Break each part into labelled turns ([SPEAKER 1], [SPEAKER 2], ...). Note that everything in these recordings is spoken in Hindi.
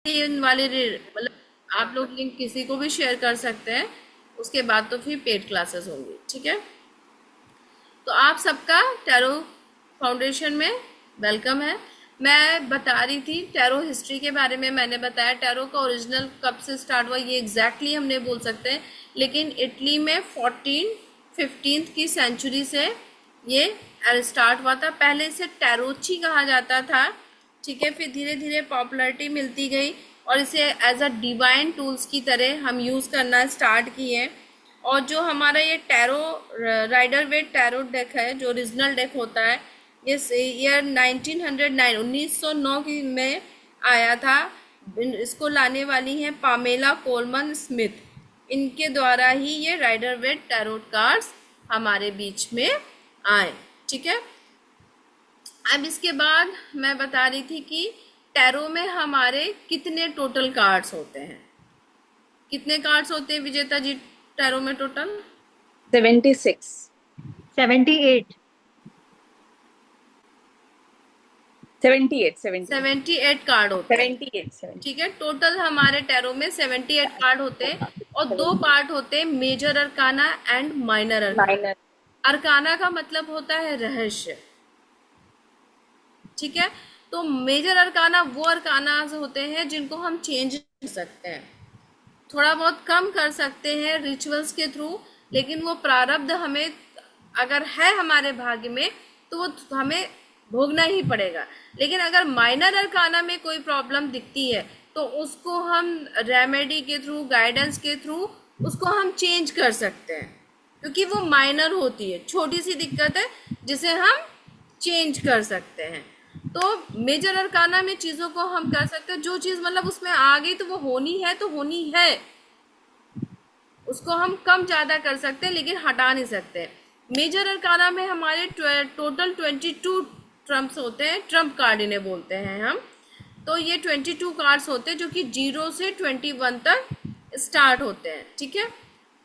[SPEAKER 1] वाले मतलब आप लोग लिंक किसी को भी शेयर कर सकते हैं, उसके बाद तो फिर पेड क्लासेस होंगी, ठीक है। तो आप सबका टैरो फाउंडेशन में वेलकम है। मैं बता रही थी टैरो हिस्ट्री के बारे में, मैंने बताया टैरो का ओरिजिनल कब से स्टार्ट हुआ ये एग्जैक्टली हम नहीं बोल सकते, लेकिन इटली में 15th की सेंचुरी से ये स्टार्ट हुआ था। पहले इसे टैरोची कहा जाता था, ठीक है। फिर धीरे धीरे पॉपुलैरिटी मिलती गई और इसे एज अ डिवाइन टूल्स की तरह हम यूज़ करना स्टार्ट किए। और जो हमारा ये tarot rider Waite tarot deck है, जो ओरिजिनल डेक होता है, ये ईयर 1909 की में आया था। इसको लाने वाली हैं पामेला कोलमन स्मिथ, इनके द्वारा ही ये राइडर वेट टैरोट कार्ड्स हमारे बीच में आए, ठीक है। अब इसके बाद मैं बता रही थी कि टैरो में हमारे कितने टोटल कार्ड्स होते हैं, कितने कार्ड्स होते हैं विजेता जी टैरो में टोटल?
[SPEAKER 2] 76
[SPEAKER 3] 78
[SPEAKER 2] 78
[SPEAKER 1] 78 कार्ड होते हैं,
[SPEAKER 2] 78
[SPEAKER 1] ठीक है। टोटल हमारे टैरो में 78 कार्ड होते हैं और दो पार्ट होते हैं, major arcana and minor arcana.
[SPEAKER 2] Minor.
[SPEAKER 1] Arcana का मतलब होता है रहस्य, ठीक है। तो मेजर अरकाना वो अरकाना होते हैं जिनको हम चेंज कर सकते हैं, थोड़ा बहुत कम कर सकते हैं रिचुअल्स के थ्रू, लेकिन वो प्रारब्ध हमें अगर है हमारे भाग्य में तो वो हमें भोगना ही पड़ेगा। लेकिन अगर माइनर अरकाना में कोई प्रॉब्लम दिखती है तो उसको हम रेमेडी के थ्रू, गाइडेंस के थ्रू उसको हम चेंज कर सकते हैं, क्योंकि वो माइनर होती है, छोटी सी दिक्कत है जिसे हम चेंज कर सकते हैं। तो मेजर अरकाना में चीज़ों को हम कर सकते हैं, जो चीज़ मतलब उसमें आ गई तो वो होनी है तो होनी है, उसको हम कम ज़्यादा कर सकते हैं लेकिन हटा नहीं सकते। मेजर अरकाना में हमारे टोटल 22 ट्रम्प्स होते हैं, ट्रम्प कार्ड इन्हें बोलते हैं हम। तो ये 22 कार्ड्स होते हैं जो कि 0 से 21 तक स्टार्ट होते हैं, ठीक है।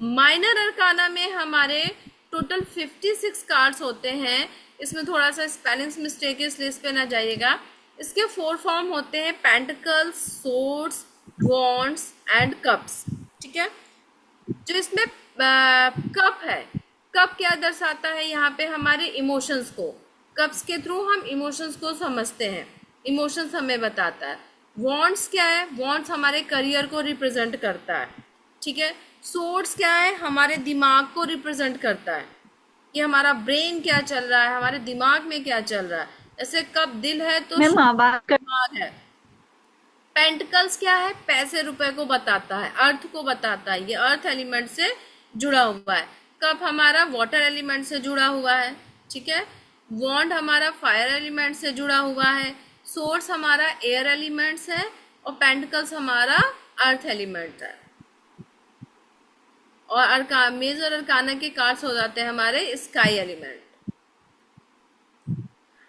[SPEAKER 1] माइनर अरकाना में हमारे टोटल 56 कार्ड्स होते हैं। इसमें थोड़ा सा स्पेलिंग मिस्टेक है इसलिए इस पे ना जाइएगा। इसके 4 फॉर्म होते हैं, pentacles, swords, wands and cups, ठीक है। जो इसमें कप है, कप क्या दर्शाता है? यहाँ पे हमारे इमोशंस को, कप्स के थ्रू हम इमोशंस को समझते हैं, इमोशंस हमें बताता है। वॉन्ट्स क्या है? वॉन्ट्स हमारे करियर को रिप्रेजेंट करता है, ठीक है। सोर्ड्स क्या है? हमारे दिमाग को रिप्रेजेंट करता है कि हमारा ब्रेन क्या चल रहा है, हमारे दिमाग में क्या चल रहा है। जैसे कप दिल है तो
[SPEAKER 3] मैम आवाज कर
[SPEAKER 1] दिमाग है। पेंटिकल्स क्या है? पैसे रुपए को बताता है, अर्थ को बताता है, ये अर्थ एलिमेंट से जुड़ा हुआ है। कप हमारा वाटर एलिमेंट से जुड़ा हुआ है, ठीक है। वॉन्ड हमारा फायर एलिमेंट से जुड़ा हुआ है। सोर्स हमारा एयर एलिमेंट्स है और पेंटिकल्स हमारा अर्थ एलिमेंट है। और मेजर अरकाना के कार्ड्स हो जाते हैं हमारे स्काई एलिमेंट।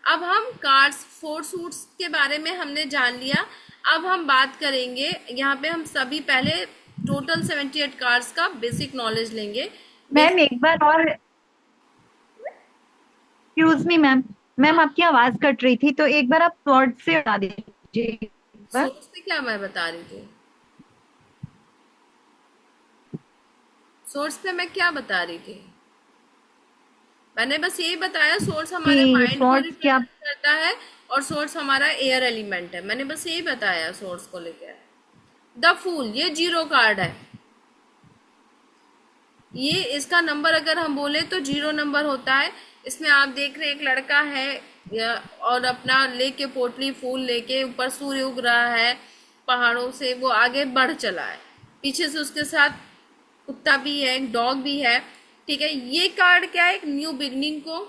[SPEAKER 1] अब हम कार्ड्स 4 सूट्स के बारे में हमने जान लिया। अब हम बात करेंगे, यहाँ पे हम सभी पहले टोटल 78 कार्ड्स का बेसिक नॉलेज लेंगे।
[SPEAKER 3] मैम एक बार और, एक्सक्यूज मी मैम, मैम आपकी आवाज कट रही थी तो एक बार आप वर्ड से बता दीजिए एक बार।
[SPEAKER 1] सोर्स पे क्या मैं बता रही थी? सोर्स पे मैं क्या बता रही थी? मैंने बस यही बताया, सोर्स हमारे
[SPEAKER 3] कि
[SPEAKER 1] माइंड को
[SPEAKER 3] वर्ड्स क्या?
[SPEAKER 1] रिप्रेजेंट करता है और सोर्स हमारा एयर एलिमेंट है। मैंने बस यही बताया सोर्स को लेकर। द फूल ये 0 कार्ड है, ये इसका नंबर अगर हम बोले तो 0 नंबर होता है। इसमें आप देख रहे एक लड़का है और अपना लेके पोटली फूल लेके, ऊपर सूर्य उग रहा है पहाड़ों से, वो आगे बढ़ चला है, पीछे से उसके साथ कुत्ता भी है, एक डॉग भी है, ठीक है। ये कार्ड क्या है? एक न्यू बिगनिंग को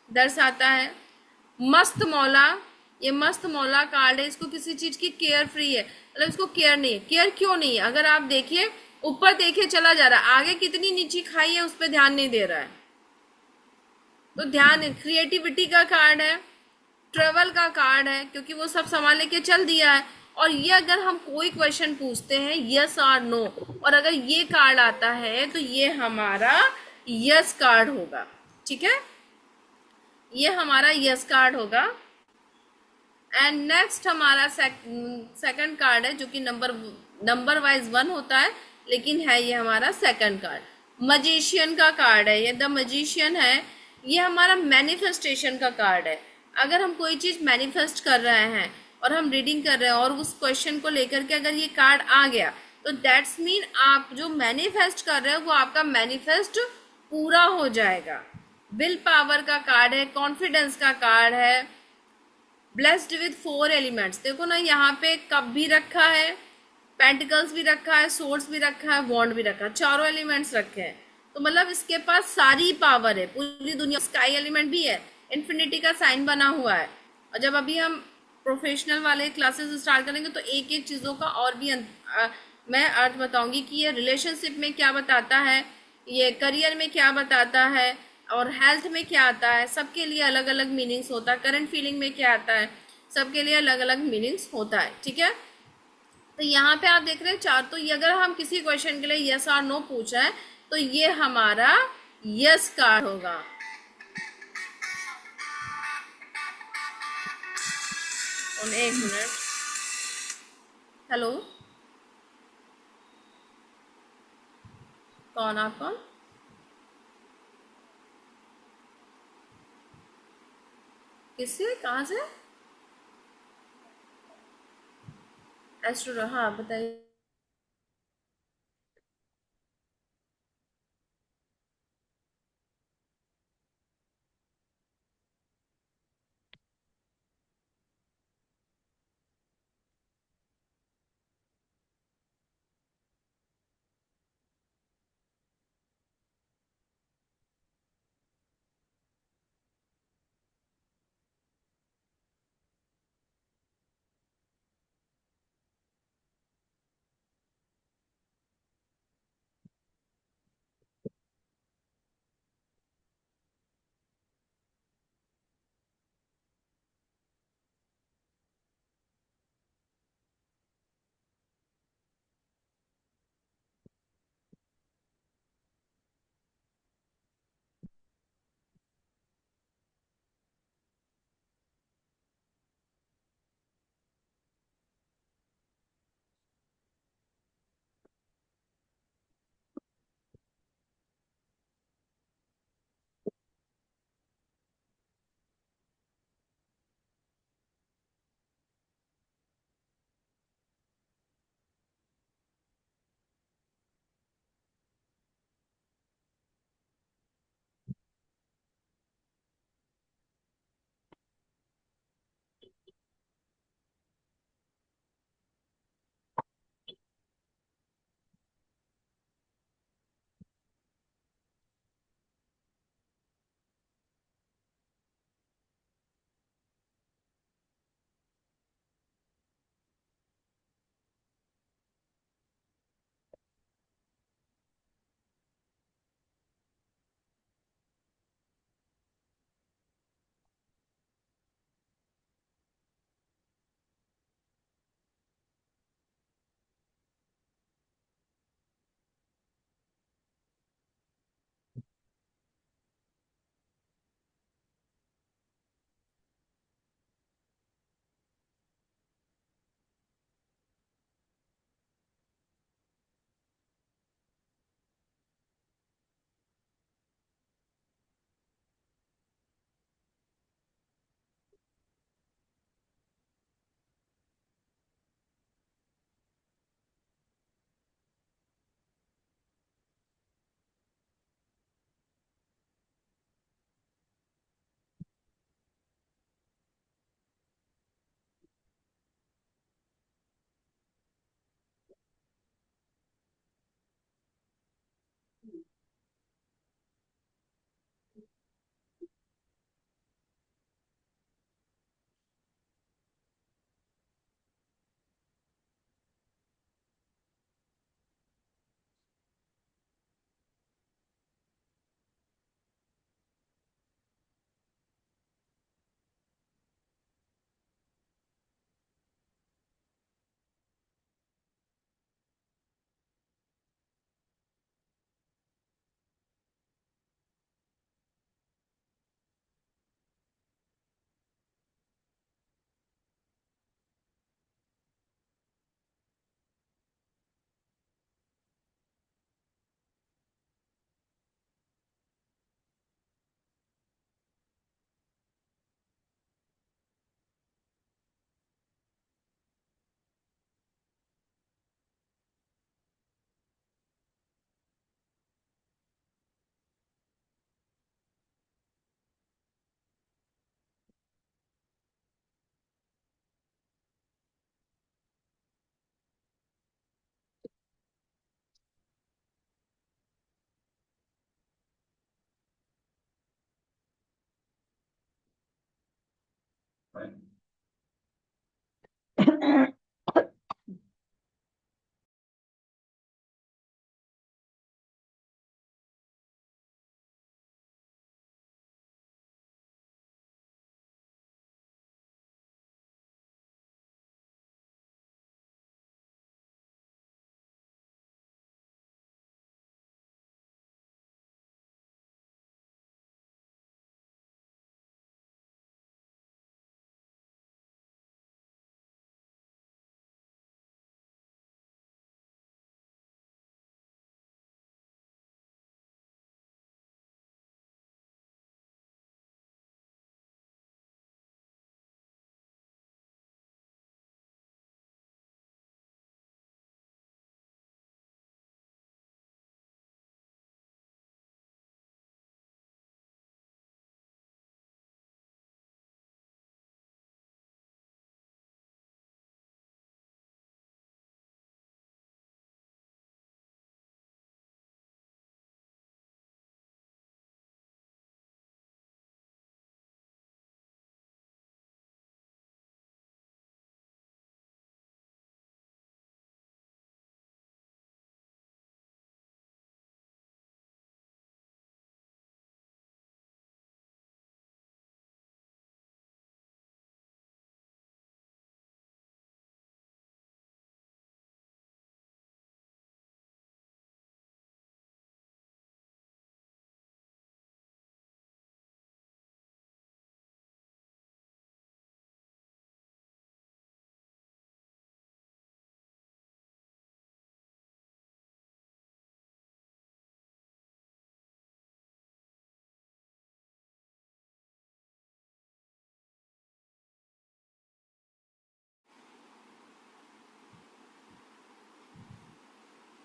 [SPEAKER 1] दर्शाता है। मस्त मौला, ये मस्त मौला कार्ड है, इसको किसी चीज की केयर फ्री है, मतलब इसको केयर नहीं है। केयर क्यों नहीं है? अगर आप देखिए ऊपर देखिए चला जा रहा है, आगे कितनी नीची खाई है उस पर ध्यान नहीं दे रहा है। तो ध्यान, क्रिएटिविटी का कार्ड है, ट्रेवल का कार्ड है, क्योंकि वो सब संभाल लेके चल दिया है। और ये अगर हम कोई क्वेश्चन पूछते हैं यस और नो, और अगर ये कार्ड आता है तो ये हमारा यस कार्ड होगा, ठीक है। ये हमारा यस कार्ड होगा। एंड नेक्स्ट हमारा सेकंड कार्ड है, जो कि नंबर वाइज 1 होता है, लेकिन है ये हमारा सेकंड कार्ड। मजिशियन का कार्ड है ये, द मजिशियन है। ये हमारा मैनिफेस्टेशन का कार्ड है। अगर हम कोई चीज मैनिफेस्ट कर रहे हैं और हम रीडिंग कर रहे हैं और उस क्वेश्चन को लेकर के अगर ये कार्ड आ गया, तो दैट्स मीन आप जो मैनिफेस्ट कर रहे हो वो आपका मैनिफेस्ट पूरा हो जाएगा। विल पावर का कार्ड है, कॉन्फिडेंस का कार्ड है, ब्लेस्ड विद 4 एलिमेंट्स। देखो ना, यहाँ पे कप भी रखा है, पेंटिकल्स भी रखा है, सोर्ड्स भी रखा है, वॉन्ड भी रखा है, चारों एलिमेंट्स रखे हैं। तो मतलब इसके पास सारी पावर है पूरी दुनिया। स्काई एलिमेंट भी है, इन्फिनिटी का साइन बना हुआ है। और जब अभी हम प्रोफेशनल वाले क्लासेस स्टार्ट करेंगे तो एक एक चीज़ों का और भी मैं अर्थ बताऊंगी कि ये रिलेशनशिप में क्या बताता है, ये करियर में क्या बताता है, और हेल्थ में क्या आता है। सबके लिए अलग अलग मीनिंग्स होता है। करंट फीलिंग में क्या आता है, सबके लिए अलग अलग मीनिंग्स होता है। ठीक है, तो यहाँ पे आप देख रहे हैं चार। तो ये अगर हम किसी क्वेश्चन के लिए यस और नो पूछ रहे हैं तो ये हमारा यस कार्ड होगा। और एक मिनट, हेलो, कौन आप कौन? किससे, कहाँ से? एस्ट्रो, हाँ बताइए।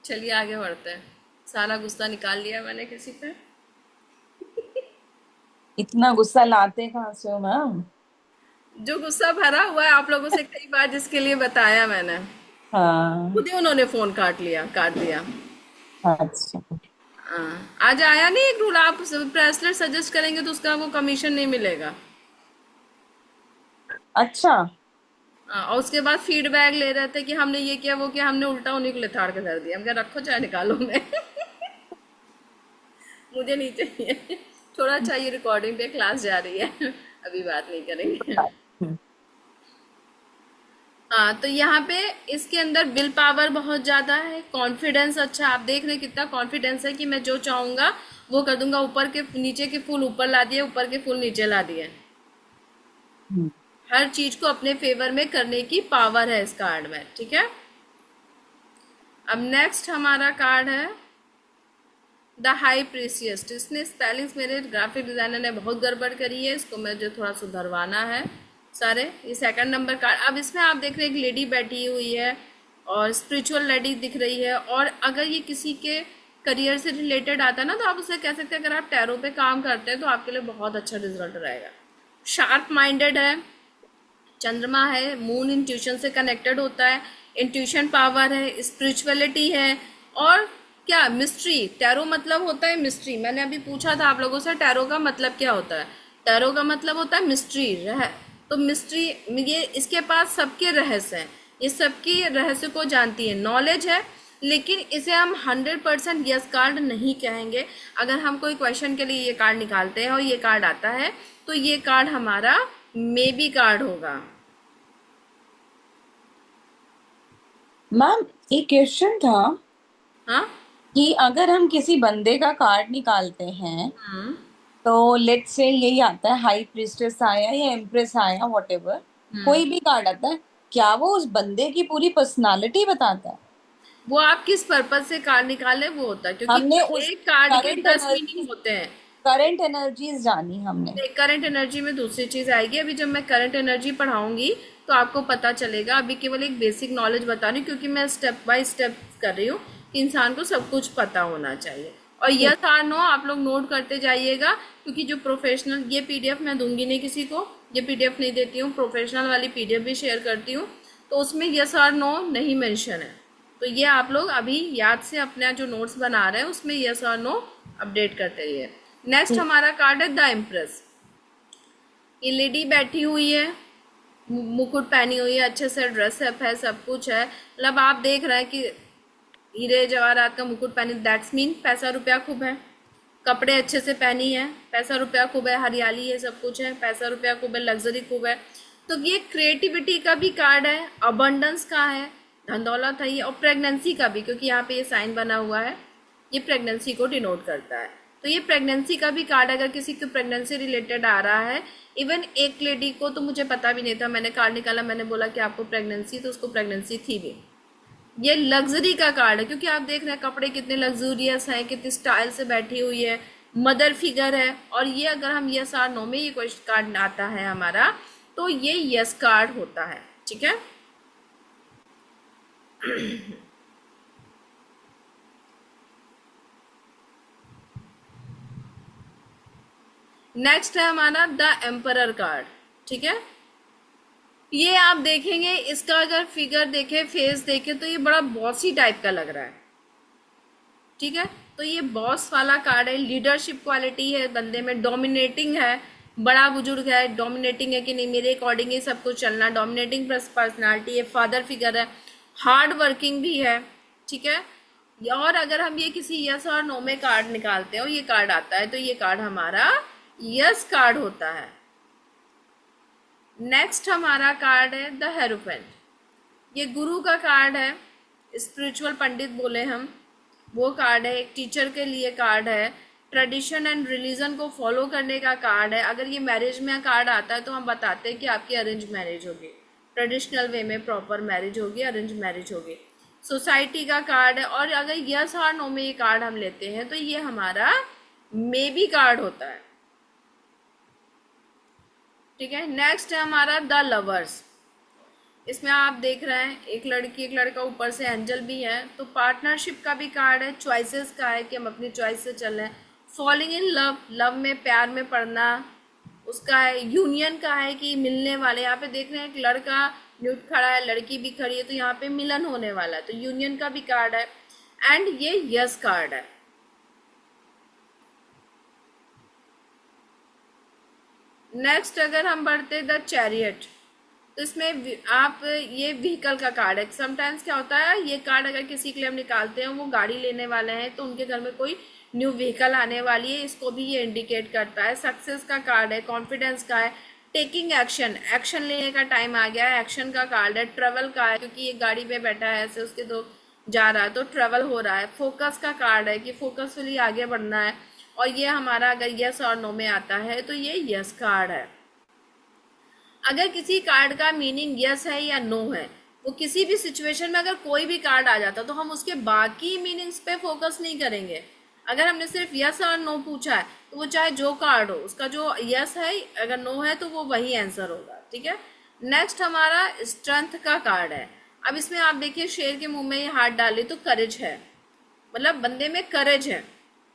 [SPEAKER 1] चलिए आगे बढ़ते हैं। सारा गुस्सा निकाल लिया मैंने किसी पे।
[SPEAKER 4] इतना गुस्सा लाते कहाँ से हो मैम?
[SPEAKER 1] जो गुस्सा भरा हुआ है आप लोगों से कई बार, जिसके लिए बताया मैंने,
[SPEAKER 4] हाँ।
[SPEAKER 1] खुद ही उन्होंने फोन काट दिया।
[SPEAKER 4] अच्छा।
[SPEAKER 1] हाँ, आज आया नहीं एक रूल, आप ब्रेसलेट सजेस्ट करेंगे तो उसका आपको कमीशन नहीं मिलेगा।
[SPEAKER 4] अच्छा।
[SPEAKER 1] हाँ, और उसके बाद फीडबैक ले रहे थे कि हमने ये किया वो किया, हमने उल्टा उन्हीं को लेथाड़ के धर दिया। हम कहा रखो चाहे निकालो मैं मुझे नहीं चाहिए। थोड़ा चाहिए, रिकॉर्डिंग पे क्लास जा रही है अभी बात नहीं करेंगे।
[SPEAKER 4] हम्म,
[SPEAKER 1] हाँ, तो यहाँ पे इसके अंदर विल पावर बहुत ज्यादा है, कॉन्फिडेंस अच्छा, आप देख रहे हैं कितना कॉन्फिडेंस है कि मैं जो चाहूंगा वो कर दूंगा। ऊपर के नीचे के फूल ऊपर ला दिए, ऊपर के फूल नीचे ला दिए।
[SPEAKER 4] हम्म,
[SPEAKER 1] हर चीज को अपने फेवर में करने की पावर है इस कार्ड में, ठीक है। अब नेक्स्ट हमारा कार्ड है द हाई प्रीसियस्ट। इसने स्पेलिंग्स मेरे ग्राफिक डिजाइनर ने बहुत गड़बड़ करी है, इसको मुझे थोड़ा सुधरवाना है सारे। ये सेकंड नंबर कार्ड। अब इसमें आप देख रहे हैं एक लेडी बैठी हुई है और स्पिरिचुअल लेडी दिख रही है, और अगर ये किसी के करियर से रिलेटेड आता है ना तो आप उसे कह सकते हैं अगर आप टैरो पे काम करते हैं तो आपके लिए बहुत अच्छा रिजल्ट रहेगा। शार्प माइंडेड है, चंद्रमा है, मून इंट्यूशन से कनेक्टेड होता है, इंट्यूशन पावर है, स्पिरिचुअलिटी है, और क्या मिस्ट्री। टैरो मतलब होता है मिस्ट्री। मैंने अभी पूछा था आप लोगों से टैरो का मतलब क्या होता है। टैरो का मतलब होता है मिस्ट्री तो मिस्ट्री, ये इसके पास सबके रहस्य हैं, ये सबकी रहस्य को जानती है, नॉलेज है। लेकिन इसे हम 100% यस कार्ड नहीं कहेंगे। अगर हम कोई क्वेश्चन के लिए ये कार्ड निकालते हैं और ये कार्ड आता है तो ये कार्ड हमारा मे बी कार्ड होगा।
[SPEAKER 4] मैम एक क्वेश्चन था
[SPEAKER 1] हाँ।
[SPEAKER 4] कि अगर हम किसी बंदे का कार्ड निकालते हैं तो लेट्स से यही आता है, हाई प्रीस्टेस आया या एम्प्रेस आया, व्हाटएवर कोई भी कार्ड आता है, क्या वो उस बंदे की पूरी पर्सनालिटी बताता है?
[SPEAKER 1] वो आप किस पर्पज से कार्ड निकाले वो होता है, क्योंकि
[SPEAKER 4] हमने उस
[SPEAKER 1] एक कार्ड के
[SPEAKER 4] करंट
[SPEAKER 1] 10
[SPEAKER 4] एनर्जी
[SPEAKER 1] मीनिंग होते हैं।
[SPEAKER 4] करंट एनर्जीज जानी हमने।
[SPEAKER 1] करंट एनर्जी में दूसरी चीज आएगी। अभी जब मैं करंट एनर्जी पढ़ाऊंगी तो आपको पता चलेगा। अभी केवल एक बेसिक नॉलेज बता रही हूँ क्योंकि मैं स्टेप बाय स्टेप कर रही हूँ कि इंसान को सब कुछ पता होना चाहिए। और यस और नो आप लोग नोट करते जाइएगा, क्योंकि जो प्रोफेशनल, ये पीडीएफ मैं दूंगी नहीं किसी को, ये पीडीएफ नहीं देती हूँ, प्रोफेशनल वाली पीडीएफ भी शेयर करती हूँ तो उसमें यस और नो नहीं मेंशन है। तो ये आप लोग अभी याद से अपना जो नोट्स बना रहे हैं उसमें यस और नो अपडेट करते रहिए। नेक्स्ट हमारा कार्ड है द एम्प्रेस। ये लेडी बैठी हुई है, मुकुट पहनी हुई है, अच्छे से ड्रेसअप है, सब कुछ है, मतलब आप देख रहे हैं कि हीरे जवाहरात का मुकुट पहनी, दैट्स मीन पैसा रुपया खूब है। कपड़े अच्छे से पहनी है, पैसा रुपया खूब है, हरियाली है, सब कुछ है, पैसा रुपया खूब है, लग्जरी खूब है। तो ये क्रिएटिविटी का भी कार्ड है, अबंडेंस का है, धन दौलत है ये, और प्रेगनेंसी का भी, क्योंकि यहाँ पे ये साइन बना हुआ है, ये प्रेगनेंसी को डिनोट करता है। तो ये प्रेगनेंसी का भी कार्ड, अगर किसी को प्रेगनेंसी रिलेटेड आ रहा है, इवन एक लेडी को तो मुझे पता भी नहीं था, मैंने कार्ड निकाला, मैंने बोला कि आपको प्रेगनेंसी, तो उसको प्रेगनेंसी थी भी। ये लग्जरी का कार्ड है, क्योंकि आप देख रहे हैं कपड़े कितने लग्जूरियस हैं, कितनी स्टाइल से बैठी हुई है, मदर फिगर है। और ये अगर हम यस आर नो में ये क्वेश्चन कार्ड आता है हमारा, तो ये यस कार्ड होता है, ठीक है। नेक्स्ट है हमारा द एम्परर कार्ड, ठीक है। ये आप देखेंगे, इसका अगर फिगर देखे, फेस देखे, तो ये बड़ा बॉसी टाइप का लग रहा है, ठीक है। तो ये बॉस वाला कार्ड है, लीडरशिप क्वालिटी है बंदे में, डोमिनेटिंग है, बड़ा बुजुर्ग है, डोमिनेटिंग है कि नहीं मेरे अकॉर्डिंग ही सब कुछ चलना, डोमिनेटिंग पर्सनालिटी है, फादर फिगर है, हार्ड वर्किंग भी है, ठीक है। और अगर हम ये किसी यस और नो में कार्ड निकालते हैं और ये कार्ड आता है, तो ये कार्ड हमारा यस कार्ड होता है। नेक्स्ट हमारा कार्ड है द हेरोफेंट। ये गुरु का कार्ड है, स्पिरिचुअल पंडित बोले हम, वो कार्ड है, एक टीचर के लिए कार्ड है, ट्रेडिशन एंड रिलीजन को फॉलो करने का कार्ड है। अगर ये मैरिज में कार्ड आता है तो हम बताते हैं कि आपकी अरेंज मैरिज होगी, ट्रेडिशनल वे में प्रॉपर मैरिज होगी, अरेंज मैरिज होगी। सोसाइटी का कार्ड है। और अगर यस और नो में ये कार्ड हम लेते हैं तो ये हमारा मे बी कार्ड होता है, ठीक है। नेक्स्ट है हमारा द लवर्स। इसमें आप देख रहे हैं एक लड़की एक लड़का, ऊपर से एंजल भी है। तो पार्टनरशिप का भी कार्ड है, चॉइसेस का है कि हम अपनी चॉइस से चल रहे हैं। फॉलिंग इन लव, लव में प्यार में पड़ना, उसका है। यूनियन का है कि मिलने वाले, यहाँ पे देख रहे हैं एक लड़का न्यूट खड़ा है, लड़की भी खड़ी है, तो यहाँ पे मिलन होने वाला है, तो यूनियन का भी कार्ड है। एंड ये यस कार्ड है। नेक्स्ट अगर हम बढ़ते द चैरियट, तो इसमें आप ये व्हीकल का कार्ड है। समटाइम्स क्या होता है, ये कार्ड अगर किसी के लिए हम निकालते हैं, वो गाड़ी लेने वाले हैं, तो उनके घर में कोई न्यू व्हीकल आने वाली है, इसको भी ये इंडिकेट करता है। सक्सेस का कार्ड है, कॉन्फिडेंस का है, टेकिंग एक्शन, एक्शन लेने का टाइम आ गया है, एक्शन का कार्ड है। ट्रेवल का है, क्योंकि ये गाड़ी पे बैठा है ऐसे उसके तो जा रहा है, तो ट्रेवल हो रहा है। फोकस का कार्ड है कि फोकसफुली आगे बढ़ना है। और ये हमारा अगर यस और नो में आता है तो ये यस कार्ड है। अगर किसी कार्ड का मीनिंग यस है या नो है, वो किसी भी सिचुएशन में अगर कोई भी कार्ड आ जाता तो हम उसके बाकी मीनिंग्स पे फोकस नहीं करेंगे। अगर हमने सिर्फ यस और नो पूछा है तो वो चाहे जो कार्ड हो, उसका जो यस है अगर नो है तो वो वही आंसर होगा, ठीक है। नेक्स्ट हमारा स्ट्रेंथ का कार्ड है। अब इसमें आप देखिए शेर के मुंह में ये हाथ डाले तो करेज है, मतलब बंदे में करेज है,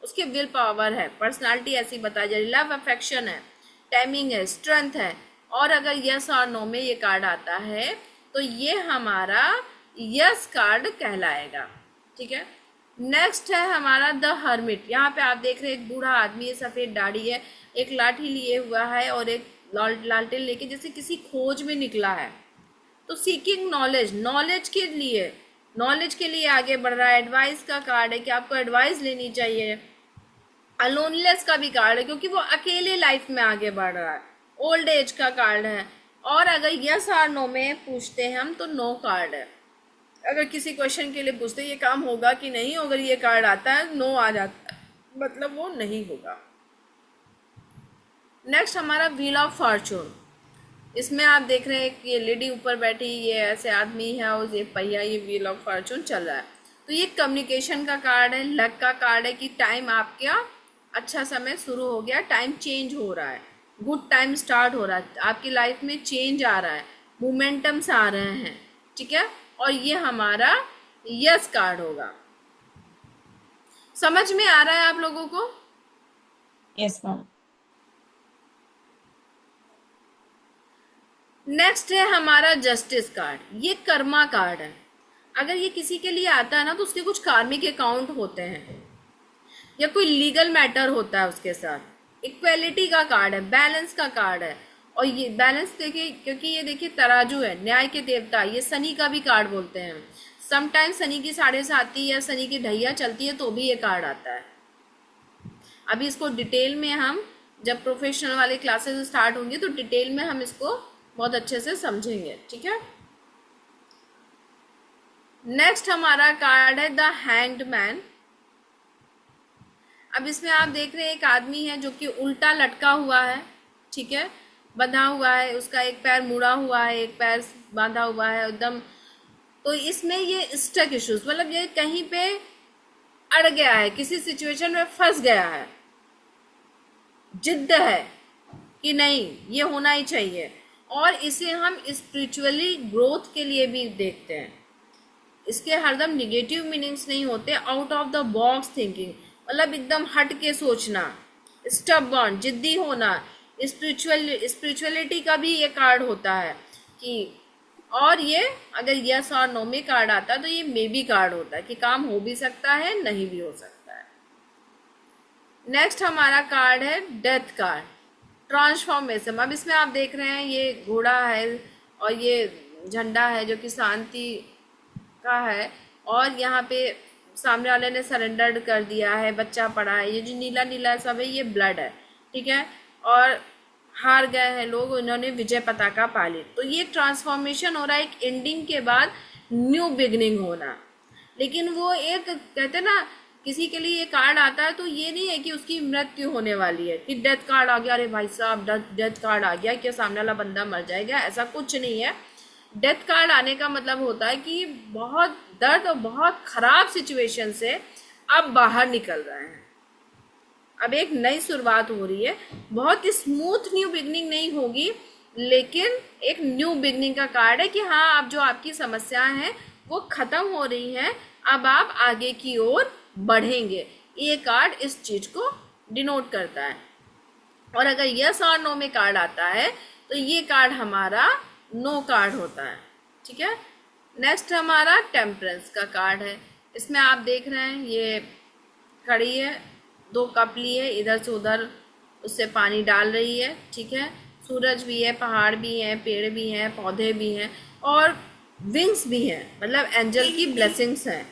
[SPEAKER 1] उसके विल पावर है, पर्सनालिटी ऐसी बताई जा रही, लव अफेक्शन है, टाइमिंग है, स्ट्रेंथ है। और अगर यस और नो में ये कार्ड आता है तो ये हमारा यस कार्ड कहलाएगा, ठीक है। नेक्स्ट है हमारा द हर्मिट। यहाँ पे आप देख रहे हैं एक बूढ़ा आदमी है, सफेद दाढ़ी है, एक लाठी लिए हुआ है और एक लालटेन लेके जैसे किसी खोज में निकला है। तो सीकिंग नॉलेज, नॉलेज के लिए आगे बढ़ रहा है। एडवाइस का कार्ड है कि आपको एडवाइस लेनी चाहिए। अलोनलेस का भी कार्ड है क्योंकि वो अकेले लाइफ में आगे बढ़ रहा है। ओल्ड एज का कार्ड है। और अगर यस और नो में पूछते हैं हम तो नो कार्ड है। अगर किसी क्वेश्चन के लिए पूछते हैं ये काम होगा कि नहीं, अगर ये कार्ड आता है नो आ जाता है, मतलब वो नहीं होगा। नेक्स्ट हमारा व्हील ऑफ फॉर्चून। इसमें आप देख रहे हैं कि ये लेडी ऊपर बैठी, ये ऐसे आदमी है और ये पहिया, ये व्हील ऑफ फॉर्चून चल रहा है। तो ये कम्युनिकेशन का कार्ड है, लक का कार्ड है कि टाइम आपका अच्छा समय शुरू हो गया, टाइम चेंज हो रहा है, गुड टाइम स्टार्ट हो रहा है, आपकी लाइफ में चेंज आ रहा है, मोमेंटम्स आ रहे हैं, ठीक है। और ये हमारा यस कार्ड होगा। समझ में आ रहा है आप लोगों को?
[SPEAKER 4] Yes ma'am.
[SPEAKER 1] नेक्स्ट है हमारा जस्टिस कार्ड। ये कर्मा कार्ड है। अगर ये किसी के लिए आता है ना तो उसके कुछ कार्मिक अकाउंट होते हैं या कोई लीगल मैटर होता है उसके साथ। इक्वेलिटी का कार्ड है, बैलेंस का कार्ड है। और ये बैलेंस देखिए, क्योंकि ये देखिए तराजू है, न्याय के देवता, ये शनि का भी कार्ड बोलते हैं। समटाइम्स शनि की 7.5 या शनि की ढैया चलती है तो भी ये कार्ड आता है। अभी इसको डिटेल में हम जब प्रोफेशनल वाले क्लासेस स्टार्ट होंगे तो डिटेल में हम इसको बहुत अच्छे से समझेंगे, ठीक है। नेक्स्ट हमारा कार्ड है द हैंग्ड मैन। अब इसमें आप देख रहे हैं एक आदमी है जो कि उल्टा लटका हुआ है, ठीक है, बंधा हुआ है, उसका एक पैर मुड़ा हुआ है, एक पैर बांधा हुआ है एकदम। तो इसमें ये स्टक इश्यूज, मतलब ये कहीं पे अड़ गया है, किसी सिचुएशन में फंस गया है, जिद्द है कि नहीं ये होना ही चाहिए। और इसे हम स्पिरिचुअली ग्रोथ के लिए भी देखते हैं। इसके हरदम निगेटिव मीनिंग्स नहीं होते, out of the box thinking, मतलब एकदम हट के सोचना, स्टबर्न, जिद्दी होना, स्पिरिचुअलिटी का भी ये कार्ड होता है कि, और ये अगर यस और नो में कार्ड आता है तो ये मे बी कार्ड होता है कि काम हो भी सकता है, नहीं भी हो सकता है। नेक्स्ट हमारा कार्ड है डेथ कार्ड, ट्रांसफॉर्मेशन। अब इसमें आप देख रहे हैं ये घोड़ा है और ये झंडा है जो कि शांति का है, और यहाँ पे सामने वाले ने सरेंडर कर दिया है, बच्चा पड़ा है, ये जो नीला नीला सब है ये ब्लड है, ठीक है, और हार गए हैं लोग, उन्होंने विजय पताका पाली। तो ये ट्रांसफॉर्मेशन हो रहा है, एक एंडिंग के बाद न्यू बिगनिंग होना। लेकिन वो एक कहते ना, किसी के लिए ये कार्ड आता है तो ये नहीं है कि उसकी मृत्यु होने वाली है, कि डेथ कार्ड आ गया, अरे भाई साहब डेथ कार्ड आ गया, क्या सामने वाला बंदा मर जाएगा, ऐसा कुछ नहीं है। डेथ कार्ड आने का मतलब होता है कि बहुत दर्द और बहुत खराब सिचुएशन से अब बाहर निकल रहे हैं, अब एक नई शुरुआत हो रही है। बहुत स्मूथ न्यू बिगनिंग नहीं होगी, लेकिन एक न्यू बिगनिंग का कार्ड है कि हाँ, अब जो आपकी समस्याएं हैं वो खत्म हो रही हैं, अब आप आगे की ओर बढ़ेंगे। ये कार्ड इस चीज को डिनोट करता है। और अगर यस और नो में कार्ड आता है तो ये कार्ड हमारा नो कार्ड होता है, ठीक है। नेक्स्ट हमारा टेम्परेंस का कार्ड है। इसमें आप देख रहे हैं ये खड़ी है, 2 कप लिए इधर से उधर उससे पानी डाल रही है, ठीक है। सूरज भी है, पहाड़ भी हैं, पेड़ भी हैं, पौधे भी हैं, और विंग्स भी हैं, मतलब एंजल की ब्लेसिंग्स हैं।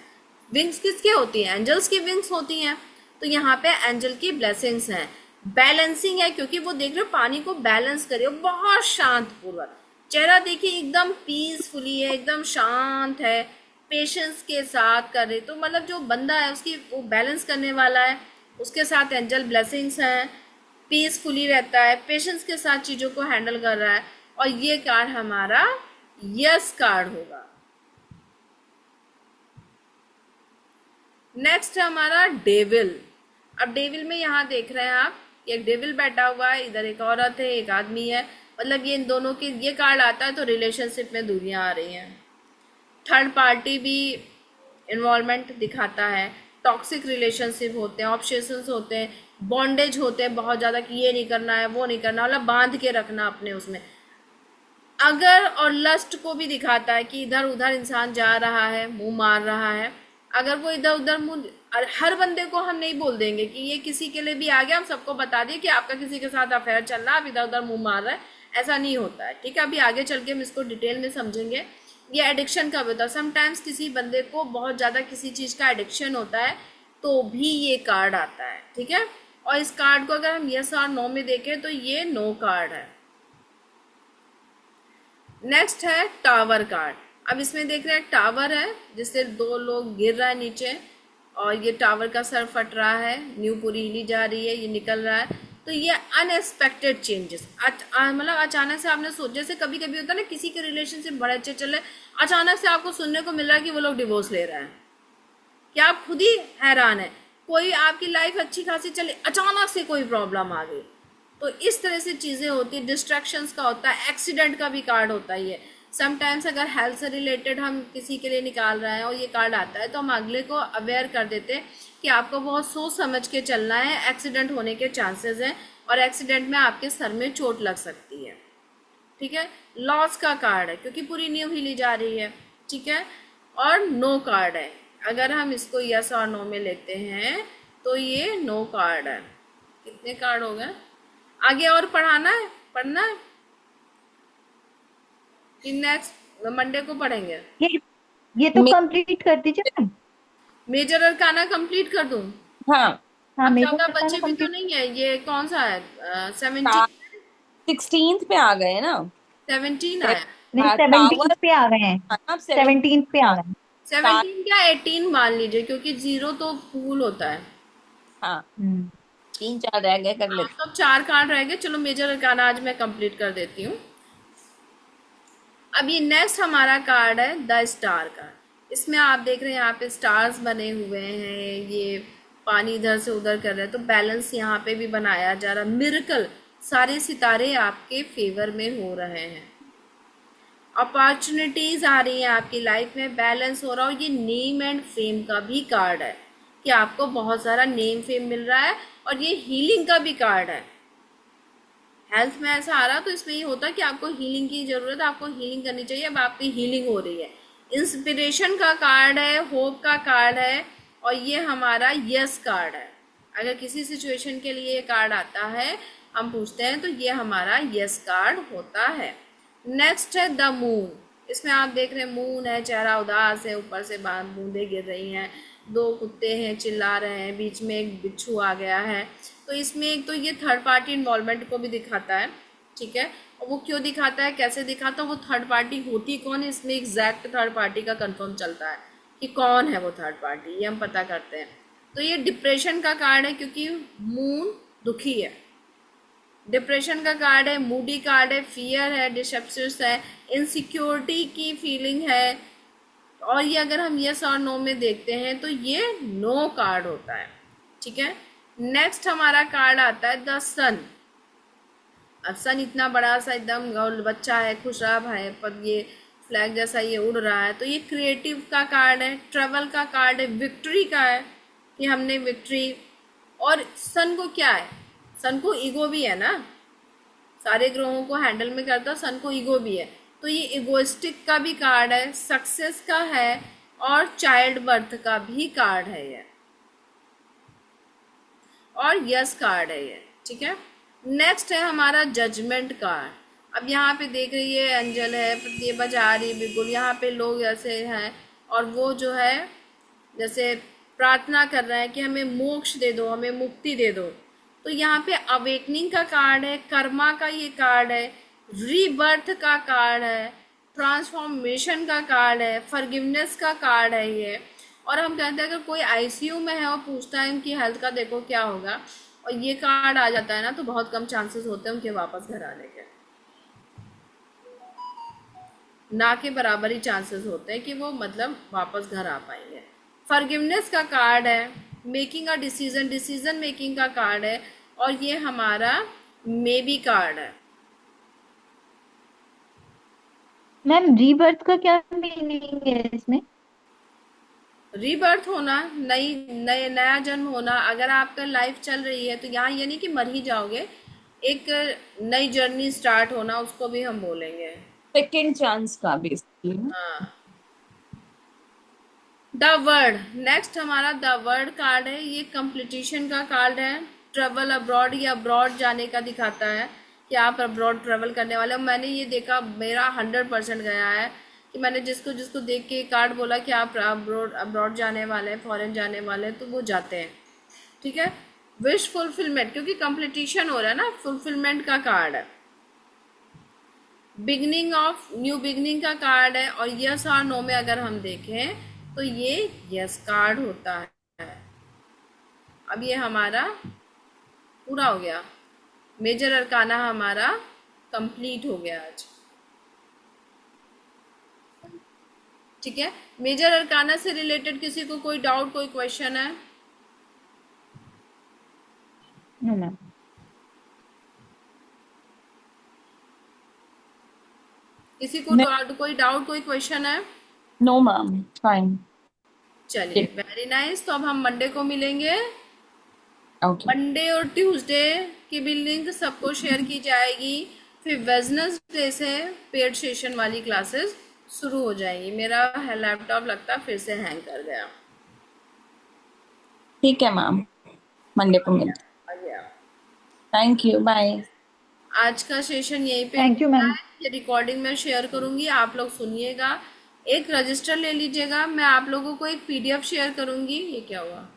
[SPEAKER 1] विंग्स किसकी होती हैं? एंजल्स की विंग्स होती हैं। तो यहाँ पे एंजल की ब्लेसिंग्स हैं। बैलेंसिंग है, क्योंकि वो देख रहे हो पानी को बैलेंस करे, बहुत शांत पूर्वक। चेहरा देखिए एकदम पीसफुली है, एकदम शांत है, पेशेंस के साथ कर रहे। तो मतलब जो बंदा है उसकी वो बैलेंस करने वाला है, उसके साथ एंजल ब्लेसिंग्स हैं, पीसफुली रहता है, पेशेंस के साथ चीज़ों को हैंडल कर रहा है। और ये कार्ड हमारा यस कार्ड होगा। नेक्स्ट है हमारा डेविल। अब डेविल में यहाँ देख रहे हैं आप, एक डेविल बैठा हुआ है, इधर एक औरत है, एक आदमी है, मतलब ये इन दोनों की ये कार्ड आता है तो रिलेशनशिप में दूरियां आ रही हैं। थर्ड पार्टी भी इन्वॉल्वमेंट दिखाता है, टॉक्सिक रिलेशनशिप होते हैं, ऑब्सेशंस होते हैं, बॉन्डेज होते हैं बहुत ज़्यादा कि ये नहीं करना है, वो नहीं करना, मतलब बांध के रखना अपने उसमें। अगर और लस्ट को भी दिखाता है कि इधर उधर इंसान जा रहा है, मुंह मार रहा है। अगर वो इधर उधर मुंह, हर बंदे को हम नहीं बोल देंगे कि ये किसी के लिए भी आ गया, हम सबको बता दें कि आपका किसी के साथ अफेयर चल रहा है, आप इधर उधर मुंह मार रहा है, ऐसा नहीं होता है, ठीक है। अभी आगे चल के हम इसको डिटेल में समझेंगे। ये एडिक्शन कब होता है? समटाइम्स किसी बंदे को बहुत ज़्यादा किसी चीज़ का एडिक्शन होता है तो भी ये कार्ड आता है, ठीक है। और इस कार्ड को अगर हम यस और नो में देखें तो ये नो कार्ड है। नेक्स्ट है टावर कार्ड। अब इसमें देख रहे हैं टावर है जिससे 2 लोग गिर रहा है नीचे, और ये टावर का सर फट रहा है, न्यू पूरी हिली जा रही है, ये निकल रहा है। तो ये अनएक्सपेक्टेड चेंजेस, मतलब अचानक से आपने सोचा, जैसे कभी कभी होता है ना, किसी के रिलेशनशिप बड़े अच्छे चल रहे, अचानक से आपको सुनने को मिल रहा है कि वो लोग डिवोर्स ले रहे हैं, क्या आप खुद ही हैरान है। कोई आपकी लाइफ अच्छी खासी चले, अचानक से कोई प्रॉब्लम आ गई। तो इस तरह से चीज़ें होती है। डिस्ट्रैक्शंस का होता है, एक्सीडेंट का भी कार्ड होता है ये। समटाइम्स अगर हेल्थ से रिलेटेड हम किसी के लिए निकाल रहे हैं और ये कार्ड आता है तो हम अगले को अवेयर कर देते हैं कि आपको बहुत सोच समझ के चलना है, एक्सीडेंट होने के चांसेस हैं और एक्सीडेंट में आपके सर में चोट लग सकती है, ठीक है। लॉस का कार्ड है क्योंकि पूरी नींव हिली जा रही है, ठीक है। और नो कार्ड है, अगर हम इसको यस और नो में लेते हैं तो ये नो कार्ड है। कितने कार्ड हो गए? आगे और पढ़ना है? कि नेक्स्ट मंडे को पढ़ेंगे?
[SPEAKER 3] ये ये तो
[SPEAKER 4] मे-
[SPEAKER 3] कंप्लीट कर दीजिए मैम।
[SPEAKER 1] मेजर अरकाना कंप्लीट कर दूं?
[SPEAKER 4] हाँ,
[SPEAKER 3] हाँ,
[SPEAKER 1] अब
[SPEAKER 3] मेजर
[SPEAKER 1] ज्यादा
[SPEAKER 3] करना
[SPEAKER 1] बच्चे भी तो
[SPEAKER 3] कंप्लीट।
[SPEAKER 1] नहीं है, ये कौन सा है? 17?
[SPEAKER 4] 16th पे आ गए ना।
[SPEAKER 1] 17
[SPEAKER 4] Like,
[SPEAKER 1] आया?
[SPEAKER 3] नहीं,
[SPEAKER 4] हाँ,
[SPEAKER 3] 17
[SPEAKER 4] टावर
[SPEAKER 3] पे आ गए हैं।
[SPEAKER 4] अब
[SPEAKER 3] 17 पे आ गए हैं।
[SPEAKER 1] 17 क्या 18 मान लीजिए, क्योंकि जीरो तो फूल होता है।
[SPEAKER 4] हाँ,
[SPEAKER 3] हम्म।
[SPEAKER 4] 3-4 रह गए, कर
[SPEAKER 1] हाँ,
[SPEAKER 4] लेते।
[SPEAKER 1] तो अब 4 कार्ड रह गए। चलो मेजर अरकाना आज मैं कंप्लीट कर देती हूँ। अब ये नेक्स्ट हमारा कार्ड है द स्टार का। इसमें आप देख रहे हैं यहाँ पे स्टार्स बने हुए हैं, ये पानी इधर से उधर कर रहे हैं, तो बैलेंस यहाँ पे भी बनाया जा रहा है। मिरेकल, सारे सितारे आपके फेवर में हो रहे हैं। अपॉर्चुनिटीज आ रही हैं आपकी लाइफ में, बैलेंस हो रहा है। और ये नेम एंड फेम का भी कार्ड है कि आपको बहुत सारा नेम फेम मिल रहा है। और ये हीलिंग का भी कार्ड है। हेल्थ में ऐसा आ रहा तो इसमें ये होता है कि आपको हीलिंग की जरूरत है, आपको हीलिंग करनी चाहिए, अब आपकी हीलिंग हो रही है। इंस्पिरेशन का कार्ड है, होप का कार्ड है, और ये हमारा यस कार्ड है। अगर किसी सिचुएशन के लिए ये कार्ड आता है, हम पूछते हैं, तो ये हमारा यस कार्ड होता है। नेक्स्ट है द मून। इसमें आप देख रहे हैं मून है, चेहरा उदास है, ऊपर से बूंदे गिर रही हैं, दो कुत्ते हैं चिल्ला रहे हैं, बीच में एक बिच्छू आ गया है। तो इसमें एक तो ये थर्ड पार्टी इन्वॉल्वमेंट को भी दिखाता है, ठीक है। और वो क्यों दिखाता है, कैसे दिखाता है, वो थर्ड पार्टी होती कौन है, इसमें एग्जैक्ट थर्ड पार्टी का कंफर्म चलता है कि कौन है वो थर्ड पार्टी, ये हम पता करते हैं। तो ये डिप्रेशन का कार्ड है, क्योंकि मून दुखी है। डिप्रेशन का कार्ड है, मूडी कार्ड है, फियर है, डिसेप्शंस है, इनसिक्योरिटी की फीलिंग है। और ये अगर हम यस और नो में देखते हैं तो ये नो कार्ड होता है, ठीक है। नेक्स्ट हमारा कार्ड आता है द सन। अब सन इतना बड़ा सा एकदम बच्चा है, खुशहाल है, पर ये फ्लैग जैसा ये उड़ रहा है, तो ये क्रिएटिव का कार्ड है, ट्रेवल का कार्ड है, विक्ट्री का है कि हमने विक्ट्री। और सन को क्या है, सन को ईगो भी है ना, सारे ग्रहों को हैंडल में करता, सन को ईगो भी है। तो ये इगोइस्टिक का भी कार्ड है, सक्सेस का है, और चाइल्ड बर्थ का भी कार्ड है ये, और यस कार्ड है ये, ठीक है। नेक्स्ट है हमारा जजमेंट कार्ड। अब यहाँ पे देख रही है अंजल है, ये बजा रही है बिल्कुल, यहाँ पे लोग ऐसे हैं, और वो जो है जैसे प्रार्थना कर रहे हैं कि हमें मोक्ष दे दो, हमें मुक्ति दे दो। तो यहाँ पे अवेकनिंग का कार्ड है, कर्मा का ये कार्ड है, रीबर्थ का कार्ड है, ट्रांसफॉर्मेशन का कार्ड है, फॉरगिवनेस का कार्ड है ये। और हम कहते हैं अगर कोई आईसीयू में है और पूछता है उनकी हेल्थ का देखो क्या होगा, और ये कार्ड आ जाता है ना, तो बहुत कम चांसेस होते हैं उनके वापस घर आने के, ना के बराबर ही चांसेस होते हैं कि वो मतलब वापस घर आ पाएंगे। फॉरगिवनेस का कार्ड है, making a decision, decision making का कार्ड है, और ये हमारा मे बी कार्ड है।
[SPEAKER 3] मैम रीबर्थ का क्या मीनिंग है इसमें?
[SPEAKER 1] रीबर्थ होना, नया जन्म होना। अगर आपका लाइफ चल रही है तो यहाँ ये नहीं कि मर ही जाओगे, एक नई जर्नी स्टार्ट होना, उसको भी हम बोलेंगे।
[SPEAKER 4] सेकेंड चांस का बेसिकली।
[SPEAKER 1] हाँ। द वर्ड, नेक्स्ट हमारा द वर्ड कार्ड है, ये कंप्लीटिशन का कार्ड है, ट्रेवल अब्रॉड या अब्रॉड जाने का दिखाता है कि आप अब्रॉड ट्रेवल करने वाले हो। मैंने ये देखा, मेरा 100% गया है कि मैंने जिसको जिसको देख के कार्ड बोला कि आप अब्रॉड जाने वाले हैं, फॉरेन जाने वाले हैं, तो वो जाते हैं, ठीक है। विश फुलफिलमेंट, क्योंकि कंप्लीटिशन हो रहा है ना, फुलफिलमेंट का कार्ड है। बिगनिंग ऑफ न्यू बिगनिंग का कार्ड है, और यस और नो में अगर हम देखें तो ये यस कार्ड होता है। अब ये हमारा पूरा हो गया, मेजर अरकाना हमारा कंप्लीट हो गया आज, ठीक है। मेजर अरकाना से रिलेटेड किसी को कोई डाउट, कोई क्वेश्चन है?
[SPEAKER 3] No ma'am.
[SPEAKER 1] किसी को डाउट, कोई डाउट, कोई क्वेश्चन है?
[SPEAKER 4] No ma'am, fine.
[SPEAKER 1] चलिए, वेरी नाइस। तो अब हम मंडे को मिलेंगे।
[SPEAKER 4] ओके,
[SPEAKER 1] मंडे और ट्यूसडे की भी लिंक सबको शेयर की जाएगी। फिर वेडनेसडे से पेड सेशन वाली क्लासेस शुरू हो जाएंगी। मेरा लैपटॉप लगता फिर से हैंग कर गया।
[SPEAKER 4] ठीक है मैम, मंडे को मिलते।
[SPEAKER 1] आ गया।
[SPEAKER 4] Thank you, bye.
[SPEAKER 1] आज का सेशन यहीं पे
[SPEAKER 3] थैंक यू
[SPEAKER 1] होता
[SPEAKER 3] मैम।
[SPEAKER 1] है। ये रिकॉर्डिंग मैं शेयर करूंगी, आप लोग सुनिएगा। एक रजिस्टर ले लीजिएगा, मैं आप लोगों को एक पीडीएफ शेयर करूंगी। ये क्या हुआ?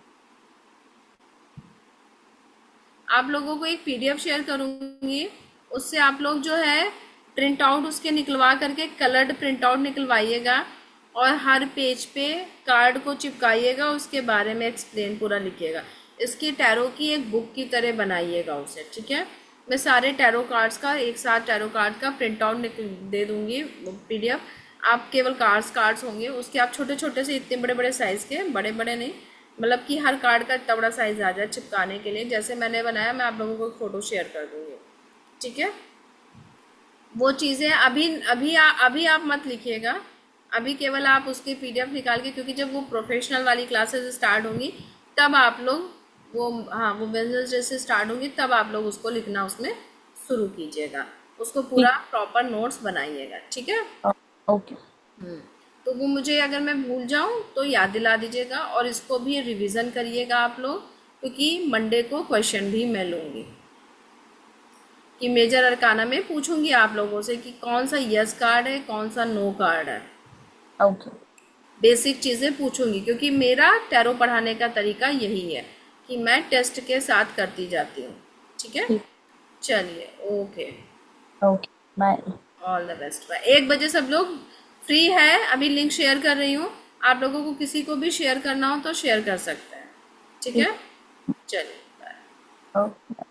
[SPEAKER 1] आप लोगों को एक पीडीएफ शेयर करूंगी, उससे आप लोग जो है प्रिंट आउट उसके निकलवा करके कलर्ड प्रिंट आउट निकलवाइएगा और हर पेज पे कार्ड को चिपकाइएगा, उसके बारे में एक्सप्लेन पूरा लिखिएगा। इसकी टैरो की एक बुक की तरह बनाइएगा उसे, ठीक है। मैं सारे टैरो कार्ड्स का एक साथ टैरो कार्ड का प्रिंट आउट दे दूंगी पीडीएफ। आप केवल कार्ड्स होंगे उसके, आप छोटे छोटे से इतने बड़े बड़े साइज़ के, बड़े बड़े नहीं, मतलब कि हर कार्ड का इतना बड़ा साइज आ जाए चिपकाने के लिए। जैसे मैंने बनाया, मैं आप लोगों को फोटो शेयर कर दूंगी, ठीक है। वो चीज़ें अभी आप मत लिखिएगा, अभी केवल आप उसकी पीडीएफ निकाल के, क्योंकि जब वो प्रोफेशनल वाली क्लासेस स्टार्ट होंगी तब आप लोग वो, हाँ, वो बिजनेस जैसे स्टार्ट होंगी तब आप लोग उसको लिखना उसमें शुरू कीजिएगा, उसको पूरा प्रॉपर नोट्स बनाइएगा, ठीक है।
[SPEAKER 4] ओके।
[SPEAKER 1] तो वो मुझे अगर मैं भूल जाऊं तो याद दिला दीजिएगा, और इसको भी रिवीजन करिएगा आप लोग, क्योंकि मंडे को क्वेश्चन भी मैं लूँगी कि मेजर अरकाना में पूछूंगी आप लोगों से कि कौन सा यस कार्ड है, कौन सा नो कार्ड है।
[SPEAKER 4] ओके।
[SPEAKER 1] बेसिक चीज़ें पूछूंगी, क्योंकि मेरा टैरो पढ़ाने का तरीका यही है कि मैं टेस्ट के साथ करती जाती हूँ, ठीक है। चलिए, okay,
[SPEAKER 4] okay, bye.
[SPEAKER 1] All the best, bye. 1 बजे सब लोग फ्री है, अभी लिंक शेयर कर रही हूँ, आप लोगों को किसी को भी शेयर करना हो तो शेयर कर सकते हैं, ठीक है। चलिए, बाय।
[SPEAKER 4] ओके।